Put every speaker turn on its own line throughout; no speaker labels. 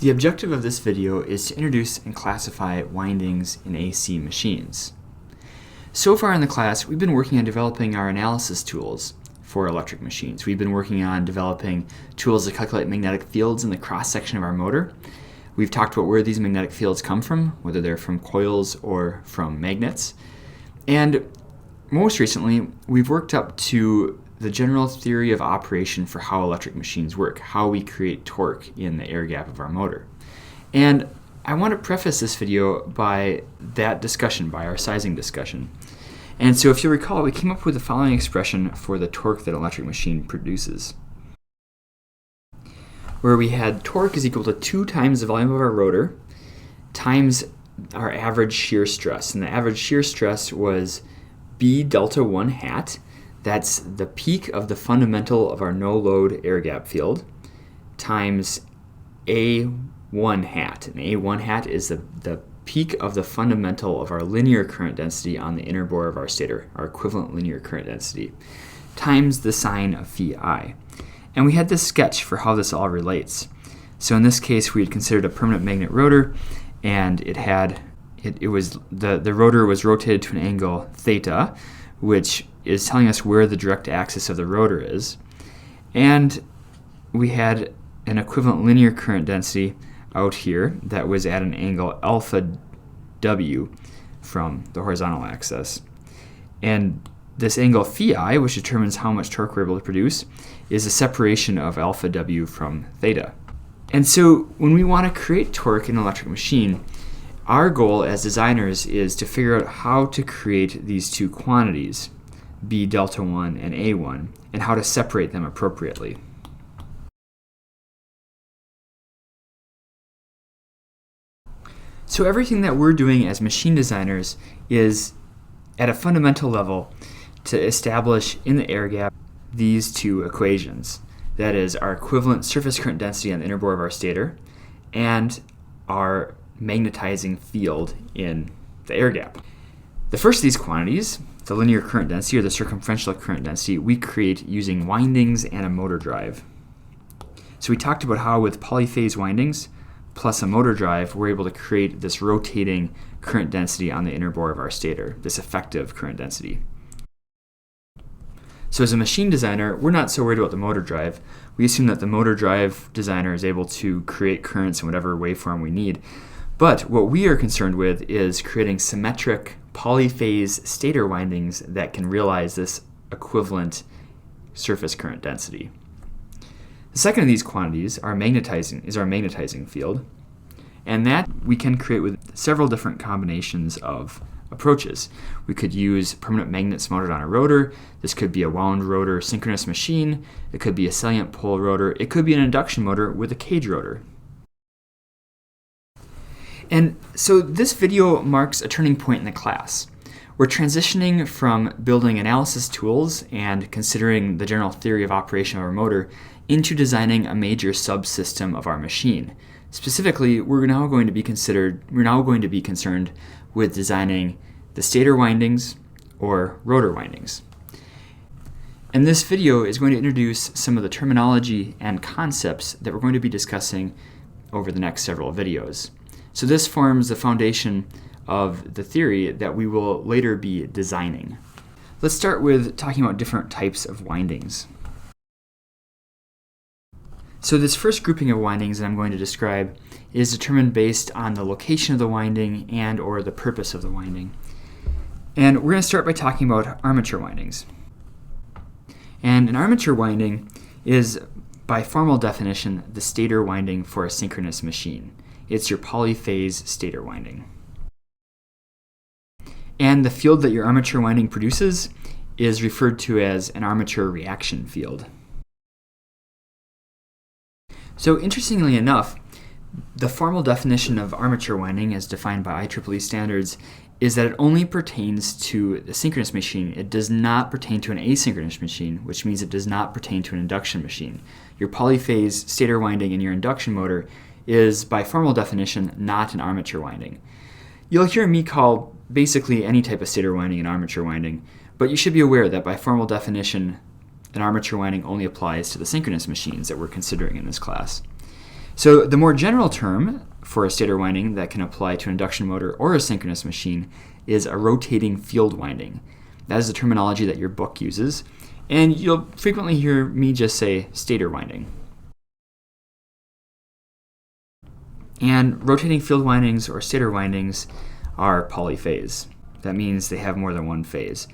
The objective of this video is to introduce and classify windings in AC machines. So far in the class, we've been working on developing our analysis tools for electric machines. We've been working on developing tools to calculate magnetic fields in the cross-section of our motor. We've talked about where these magnetic fields come from, whether they're from coils or from magnets. And most recently, we've worked up to the general theory of operation for how electric machines work, how we create torque in the air gap of our motor. And I want to preface this video by that discussion, by our sizing discussion. And so if you recall, we came up with the following expression for the torque that an electric machine produces, where we had torque is equal to 2 times the volume of our rotor times our average shear stress. And the average shear stress was B delta 1 hat. That's the peak of the fundamental of our no-load air gap field times A1 hat. And A1 hat is the peak of the fundamental of our linear current density on the inner bore of our stator, our equivalent linear current density, times the sine of phi I. And we had this sketch for how this all relates. So in this case, we had considered a permanent magnet rotor, and the rotor was rotated to an angle theta, which is telling us where the direct axis of the rotor is. And we had an equivalent linear current density out here that was at an angle alpha W from the horizontal axis. And this angle phi I, which determines how much torque we're able to produce, is the separation of alpha W from theta. And so when we want to create torque in an electric machine, our goal as designers is to figure out how to create these two quantities, B delta 1 and A1, and how to separate them appropriately. So everything that we're doing as machine designers is, at a fundamental level, to establish in the air gap these two equations. That is, our equivalent surface current density on the inner bore of our stator and our magnetizing field in the air gap. The first of these quantities, the linear current density or the circumferential current density, we create using windings and a motor drive. So we talked about how with polyphase windings plus a motor drive, we're able to create this rotating current density on the inner bore of our stator, this effective current density. So as a machine designer, we're not so worried about the motor drive. We assume that the motor drive designer is able to create currents in whatever waveform we need. But what we are concerned with is creating symmetric polyphase stator windings that can realize this equivalent surface current density. The second of these quantities is our magnetizing field, and that we can create with several different combinations of approaches. We could use permanent magnets mounted on a rotor. This could be a wound rotor synchronous machine. It could be a salient pole rotor. It could be an induction motor with a cage rotor. And so this video marks a turning point in the class. We're transitioning from building analysis tools and considering the general theory of operation of our motor into designing a major subsystem of our machine. Specifically, we're now going to be concerned with designing the stator windings or rotor windings. And this video is going to introduce some of the terminology and concepts that we're going to be discussing over the next several videos. So this forms the foundation of the theory that we will later be designing. Let's start with talking about different types of windings. So this first grouping of windings that I'm going to describe is determined based on the location of the winding and or the purpose of the winding. And we're going to start by talking about armature windings. And an armature winding is, by formal definition, the stator winding for a synchronous machine. It's your polyphase stator winding. And the field that your armature winding produces is referred to as an armature reaction field. So interestingly enough, the formal definition of armature winding as defined by IEEE standards is that it only pertains to the synchronous machine. It does not pertain to an asynchronous machine, which means it does not pertain to an induction machine. Your polyphase stator winding in your induction motor is, by formal definition, not an armature winding. You'll hear me call basically any type of stator winding an armature winding, but you should be aware that by formal definition, an armature winding only applies to the synchronous machines that we're considering in this class. So the more general term for a stator winding that can apply to an induction motor or a synchronous machine is a rotating field winding. That is the terminology that your book uses, and you'll frequently hear me just say stator winding. And rotating field windings or stator windings are polyphase. That means they have more than one phase.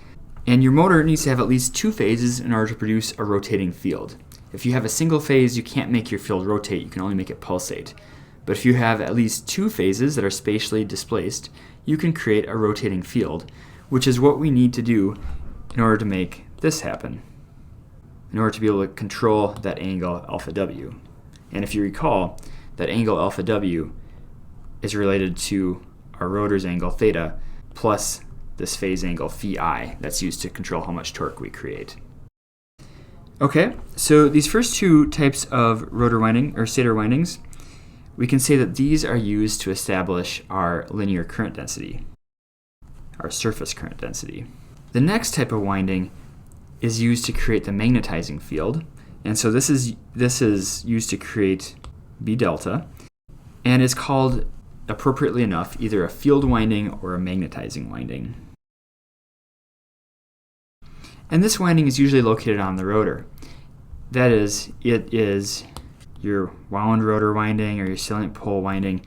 And your motor needs to have at least two phases in order to produce a rotating field. If you have a single phase, you can't make your field rotate, you can only make it pulsate. But if you have at least two phases that are spatially displaced, you can create a rotating field, which is what we need to do in order to make this happen, in order to be able to control that angle alpha w. And if you recall, that angle alpha w is related to our rotor's angle theta plus this phase angle phi I that's used to control how much torque we create. Okay, so these first two types of rotor winding or stator windings, we can say that these are used to establish our linear current density, our surface current density. The next type of winding is used to create the magnetizing field, and so this is used to create B delta, and is called, appropriately enough, either a field winding or a magnetizing winding. And this winding is usually located on the rotor. That is, it is your wound rotor winding or your salient pole winding,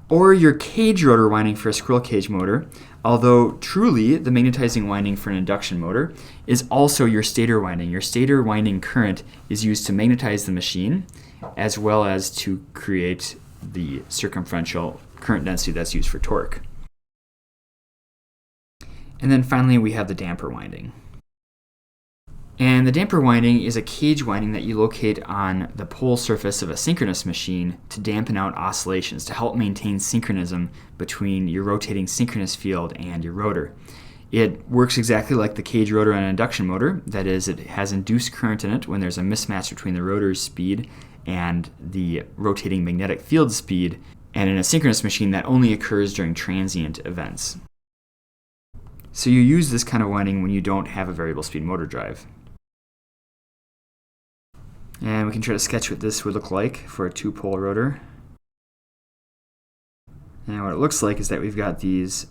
or your cage rotor winding for a squirrel cage motor, although truly the magnetizing winding for an induction motor is also your stator winding. Your stator winding current is used to magnetize the machine as well as to create the circumferential current density that's used for torque. And then finally we have the damper winding. And the damper winding is a cage winding that you locate on the pole surface of a synchronous machine to dampen out oscillations, to help maintain synchronism between your rotating synchronous field and your rotor. It works exactly like the cage rotor on an induction motor. That is, it has induced current in it when there's a mismatch between the rotor's speed and the rotating magnetic field speed, and in a synchronous machine that only occurs during transient events. So you use this kind of winding when you don't have a variable speed motor drive. And we can try to sketch what this would look like for a two-pole rotor. And what it looks like is that we've got these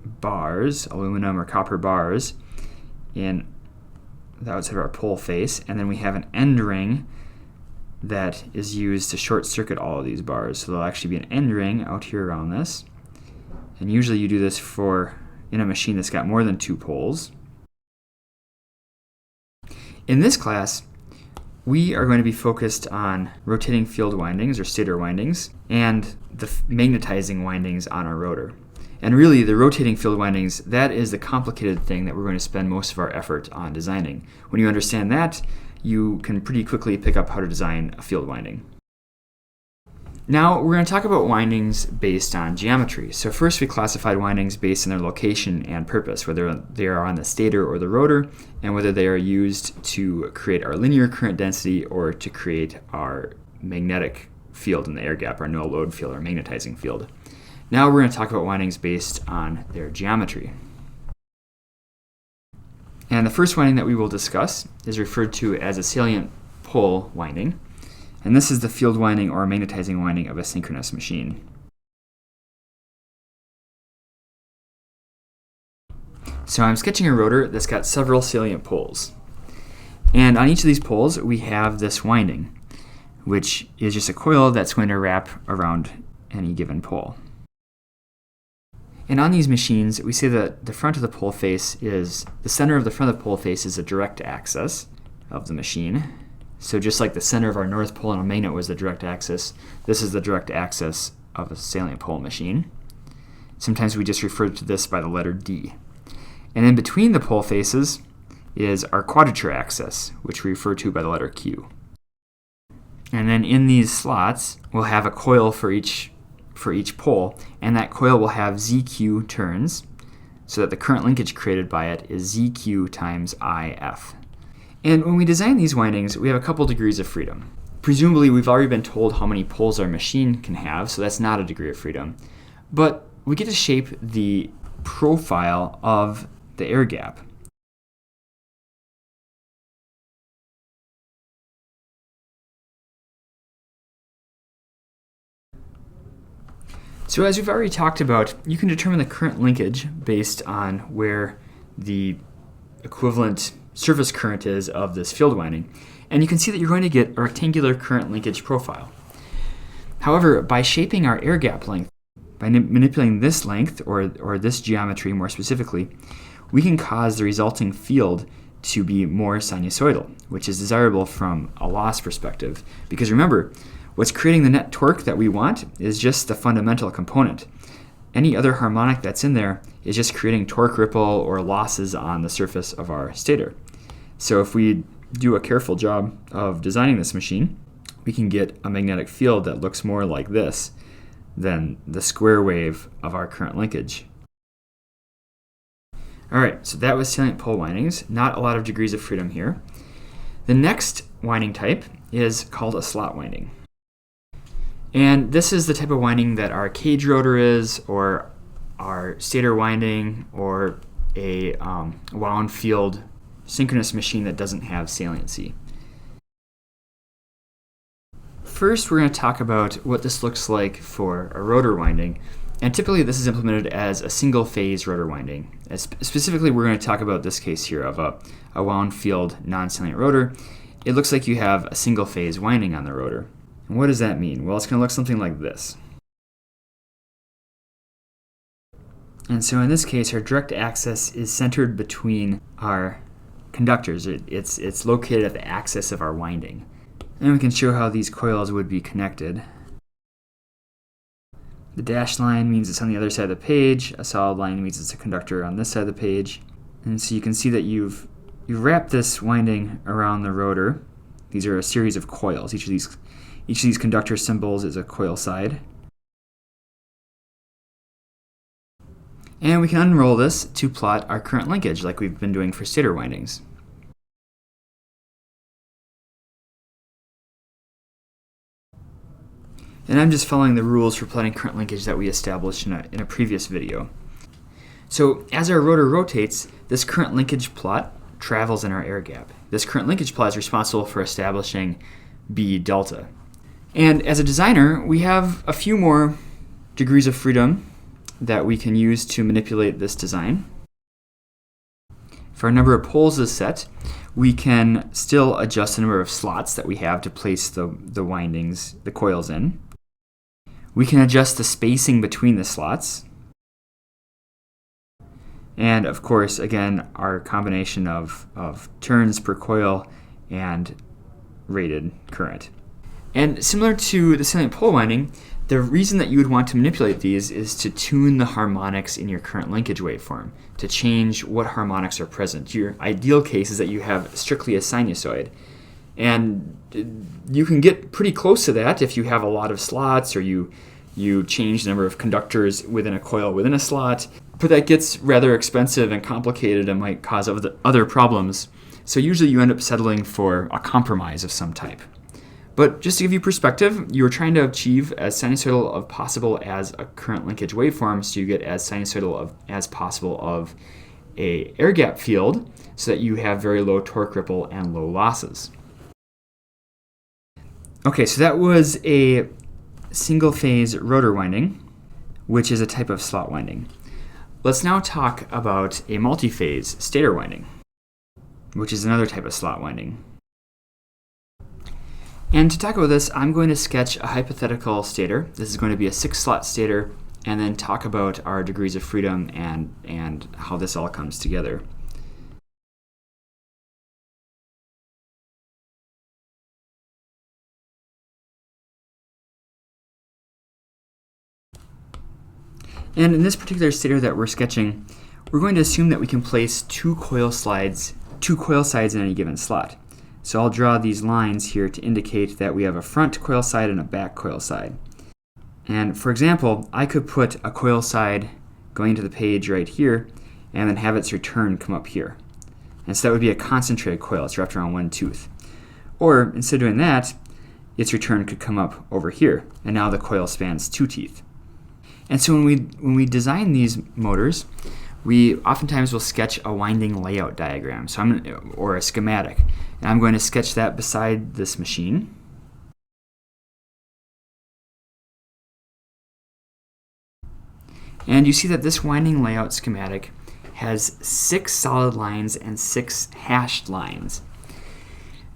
bars, aluminum or copper bars, in the outside of our pole face, and then we have an end ring that is used to short circuit all of these bars. So there'll actually be an end ring out here around this. And usually you do this in a machine that's got more than two poles. In this class, we are going to be focused on rotating field windings or stator windings and the magnetizing windings on our rotor. And really, the rotating field windings, that is the complicated thing that we're going to spend most of our effort on designing. When you understand that, you can pretty quickly pick up how to design a field winding. Now, we're going to talk about windings based on geometry. So first we classified windings based on their location and purpose, whether they are on the stator or the rotor, and whether they are used to create our linear current density or to create our magnetic field in the air gap, our no load field, or magnetizing field. Now we're going to talk about windings based on their geometry. And the first winding that we will discuss is referred to as a salient pole winding. And this is the field winding or magnetizing winding of a synchronous machine. So I'm sketching a rotor that's got several salient poles. And on each of these poles, we have this winding, which is just a coil that's going to wrap around any given pole. And on these machines, we say that the front of the pole face is, the center of the front of the pole face is a direct axis of the machine. So just like the center of our north pole on a magnet was the direct axis, this is the direct axis of a salient pole machine. Sometimes we just refer to this by the letter D. And in between the pole faces is our quadrature axis, which we refer to by the letter Q. And then in these slots, we'll have a coil for each pole, and that coil will have ZQ turns, so that the current linkage created by it is ZQ times IF. And when we design these windings, we have a couple degrees of freedom. Presumably, we've already been told how many poles our machine can have, so that's not a degree of freedom. But we get to shape the profile of the air gap. So as we've already talked about, you can determine the current linkage based on where the equivalent surface current is of this field winding. And you can see that you're going to get a rectangular current linkage profile. However, by shaping our air gap length, by manipulating this length, or this geometry more specifically, we can cause the resulting field to be more sinusoidal, which is desirable from a loss perspective. Because remember, what's creating the net torque that we want is just the fundamental component. Any other harmonic that's in there is just creating torque ripple or losses on the surface of our stator. So if we do a careful job of designing this machine, we can get a magnetic field that looks more like this than the square wave of our current linkage. All right, so that was salient pole windings. Not a lot of degrees of freedom here. The next winding type is called a slot winding. And this is the type of winding that our cage rotor is, or our stator winding, or a wound field synchronous machine that doesn't have saliency. First, we're going to talk about what this looks like for a rotor winding. And typically this is implemented as a single phase rotor winding. Specifically, we're going to talk about this case here of a wound field non-salient rotor. It looks like you have a single phase winding on the rotor. And what does that mean? Well, it's going to look something like this. And so in this case, our direct axis is centered between our conductors. It's located at the axis of our winding. And we can show how these coils would be connected. The dashed line means it's on the other side of the page. A solid line means it's a conductor on this side of the page. And so you can see that you've wrapped this winding around the rotor. These are a series of coils. Each of these conductor symbols is a coil side. And we can unroll this to plot our current linkage like we've been doing for stator windings. And I'm just following the rules for plotting current linkage that we established in a previous video. So as our rotor rotates, this current linkage plot travels in our air gap. This current linkage plot is responsible for establishing B delta. And as a designer, we have a few more degrees of freedom that we can use to manipulate this design. For a number of poles is set, we can still adjust the number of slots that we have to place the windings, the coils in. We can adjust the spacing between the slots. And of course, again, our combination of turns per coil and rated current. And similar to the salient pole winding, the reason that you would want to manipulate these is to tune the harmonics in your current linkage waveform, to change what harmonics are present. Your ideal case is that you have strictly a sinusoid. And you can get pretty close to that if you have a lot of slots, or you change the number of conductors within a coil within a slot. But that gets rather expensive and complicated and might cause other problems. So usually you end up settling for a compromise of some type. But just to give you perspective, you're trying to achieve as sinusoidal of possible as a current linkage waveform, so you get as sinusoidal as possible of a air gap field, so that you have very low torque ripple and low losses. Okay, so that was a single phase rotor winding, which is a type of slot winding. Let's now talk about a multi-phase stator winding, which is another type of slot winding. And to talk about this, I'm going to sketch a hypothetical stator. This is going to be a 6-slot stator, and then talk about our degrees of freedom and how this all comes together. And in this particular stator that we're sketching, we're going to assume that we can place two coil sides in any given slot. So I'll draw these lines here to indicate that we have a front coil side and a back coil side. And for example, I could put a coil side going to the page right here, and then have its return come up here. And so that would be a concentrated coil. It's wrapped around one tooth. Or instead of doing that, its return could come up over here, and now the coil spans 2 teeth. And so when we design these motors, we oftentimes will sketch a winding layout diagram, or a schematic. And I'm going to sketch that beside this machine. And you see that this winding layout schematic has 6 solid lines and 6 hashed lines,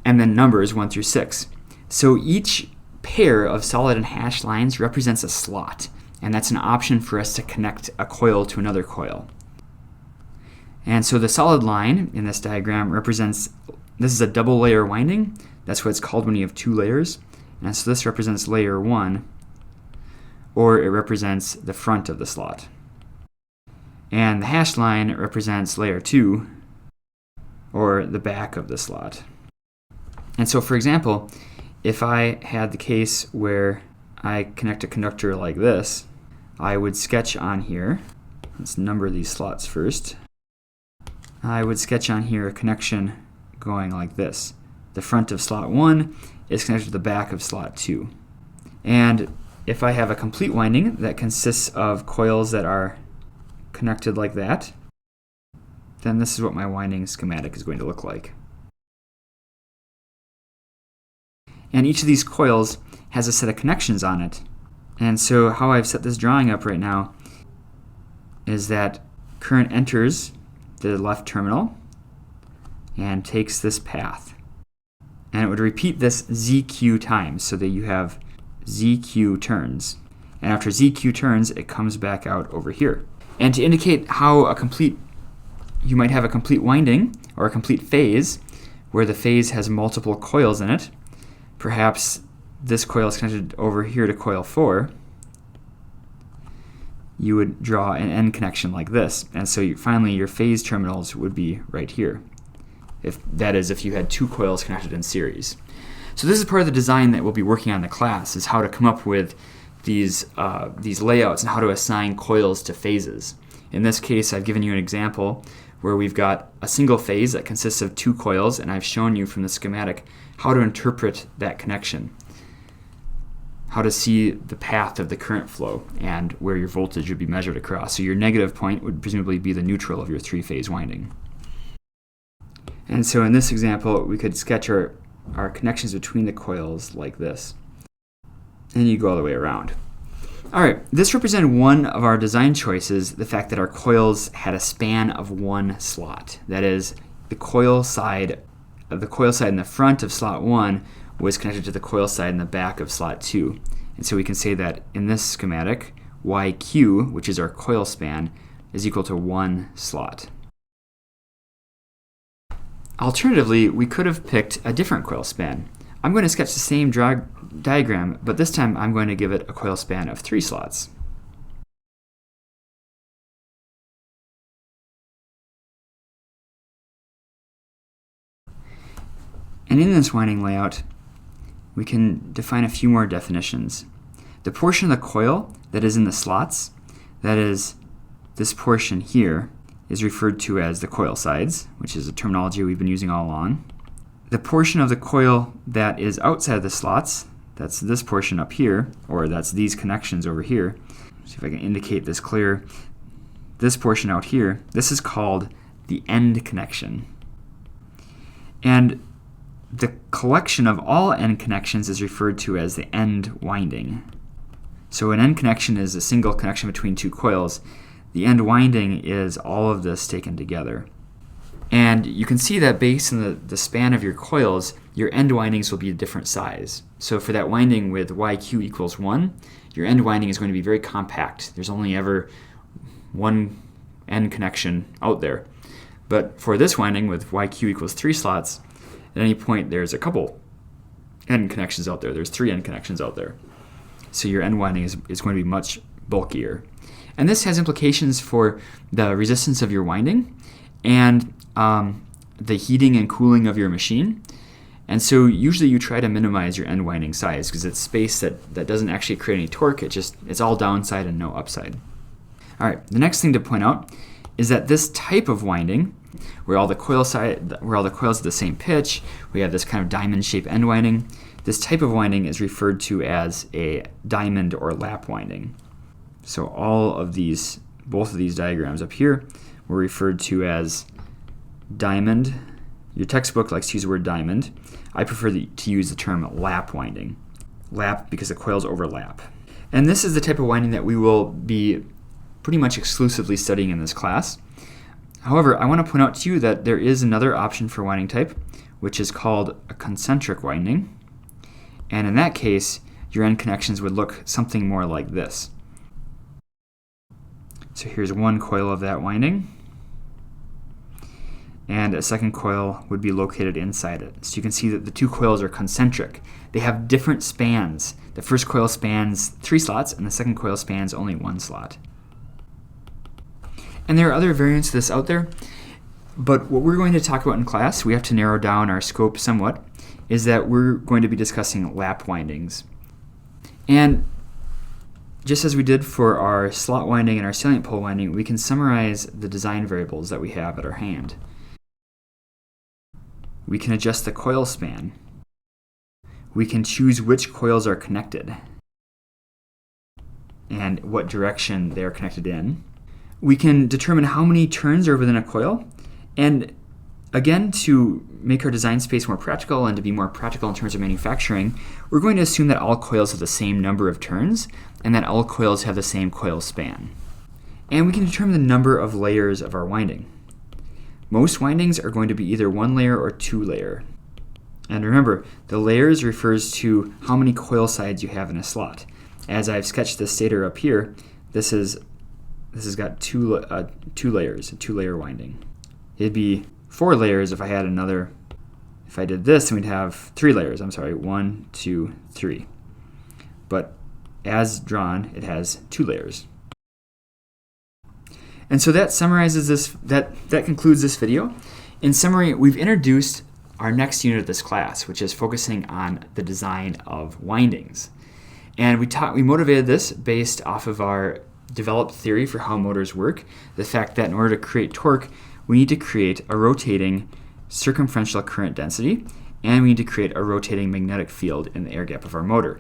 and then numbers 1 through 6. So each pair of solid and hashed lines represents a slot, and that's an option for us to connect a coil to another coil. And so the solid line in this diagram represents, this is a double layer winding. That's what it's called when you have 2 layers. And so this represents layer 1, or it represents the front of the slot. And the hashed line represents layer 2, or the back of the slot. And so, for example, if I had the case where I connect a conductor like this, I would sketch on here, let's number these slots first. I would sketch on here a connection going like this. The front of slot 1 is connected to the back of slot 2. And if I have a complete winding that consists of coils that are connected like that, then this is what my winding schematic is going to look like. And each of these coils has a set of connections on it. And so how I've set this drawing up right now is that current enters the left terminal and takes this path. And it would repeat this ZQ times so that you have ZQ turns. And after ZQ turns, it comes back out over here. And to indicate how you might have a complete winding or a complete phase where the phase has multiple coils in it, perhaps this coil is connected over here to coil 4, you would draw an end connection like this. And so finally your phase terminals would be right here. If you had 2 coils connected in series. So this is part of the design that we'll be working on in the class, is how to come up with these layouts and how to assign coils to phases. In this case, I've given you an example where we've got a single phase that consists of 2 coils, and I've shown you from the schematic how to interpret that connection, how to see the path of the current flow and where your voltage would be measured across. So your negative point would presumably be the neutral of your 3-phase winding. And so in this example, we could sketch our connections between the coils like this. And you go all the way around. All right, this represented one of our design choices, the fact that our coils had a span of 1 slot. That is, the coil side in the front of slot 1 was connected to the coil side in the back of slot 2. And so we can say that in this schematic, YQ, which is our coil span, is equal to 1 slot. Alternatively, we could have picked a different coil span. I'm going to sketch the same diagram, but this time I'm going to give it a coil span of 3 slots. And in this winding layout, we can define a few more definitions. The portion of the coil that is in the slots, that is, this portion here, is referred to as the coil sides, which is a terminology we've been using all along. The portion of the coil that is outside the slots, that's this portion up here, or that's these connections over here. See if I can indicate this clear. This portion out here, this is called the end connection. And the collection of all end connections is referred to as the end winding. So an end connection is a single connection between 2 coils. The end winding is all of this taken together. And you can see that based on the span of your coils, your end windings will be a different size. So for that winding with YQ equals 1, your end winding is going to be very compact. There's only ever one end connection out there. But for this winding with YQ equals 3 slots, at any point there's a couple end connections out there. There's 3 end connections out there. So your end winding is going to be much bulkier. And this has implications for the resistance of your winding and the heating and cooling of your machine. And so usually you try to minimize your end winding size because it's space that doesn't actually create any torque. It's all downside and no upside. All right, the next thing to point out is that this type of winding, where all the coils are the same pitch, we have this kind of diamond-shaped end winding. This type of winding is referred to as a diamond or lap winding. So both of these diagrams up here were referred to as diamond. Your textbook likes to use the word diamond. I prefer to use the term lap winding. Lap because the coils overlap. And this is the type of winding that we will be pretty much exclusively studying in this class. However, I want to point out to you that there is another option for winding type, which is called a concentric winding. And in that case, your end connections would look something more like this. So here's one coil of that winding, and a second coil would be located inside it. So you can see that the two coils are concentric. They have different spans. The first coil spans 3 slots, and the second coil spans only 1 slot. And there are other variants of this out there, but what we're going to talk about in class, we have to narrow down our scope somewhat, is that we're going to be discussing lap windings. And just as we did for our slot winding and our salient pole winding, we can summarize the design variables that we have at our hand. We can adjust the coil span. We can choose which coils are connected and what direction they are connected in. We can determine how many turns are within a coil, and again, to make our design space more practical and to be more practical in terms of manufacturing, we're going to assume that all coils have the same number of turns and that all coils have the same coil span. And we can determine the number of layers of our winding. Most windings are going to be either 1 layer or 2 layer. And remember, the layers refers to how many coil sides you have in a slot. As I've sketched this stator up here, this has got two layers, a 2-layer winding. It'd be 4 layers if I had another. If I did this, then we'd have 3 layers. 1, 2, 3. But as drawn, it has 2 layers. And so that summarizes this. That concludes this video. In summary, we've introduced our next unit of this class, which is focusing on the design of windings. And we motivated this based off of our developed theory for how motors work, the fact that in order to create torque, we need to create a rotating circumferential current density, and we need to create a rotating magnetic field in the air gap of our motor.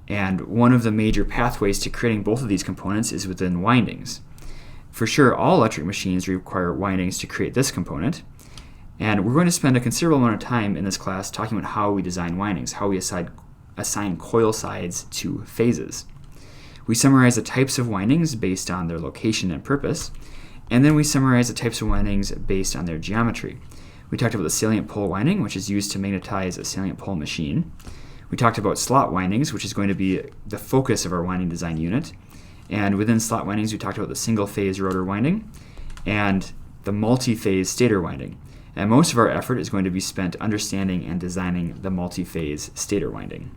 And one of the major pathways to creating both of these components is within windings. For sure, all electric machines require windings to create this component, and we're going to spend a considerable amount of time in this class talking about how we design windings, how we assign coil sides to phases. We summarize the types of windings based on their location and purpose, and then we summarize the types of windings based on their geometry. We talked about the salient pole winding, which is used to magnetize a salient pole machine. We talked about slot windings, which is going to be the focus of our winding design unit. And within slot windings, we talked about the single-phase rotor winding and the multi-phase stator winding. And most of our effort is going to be spent understanding and designing the multi-phase stator winding.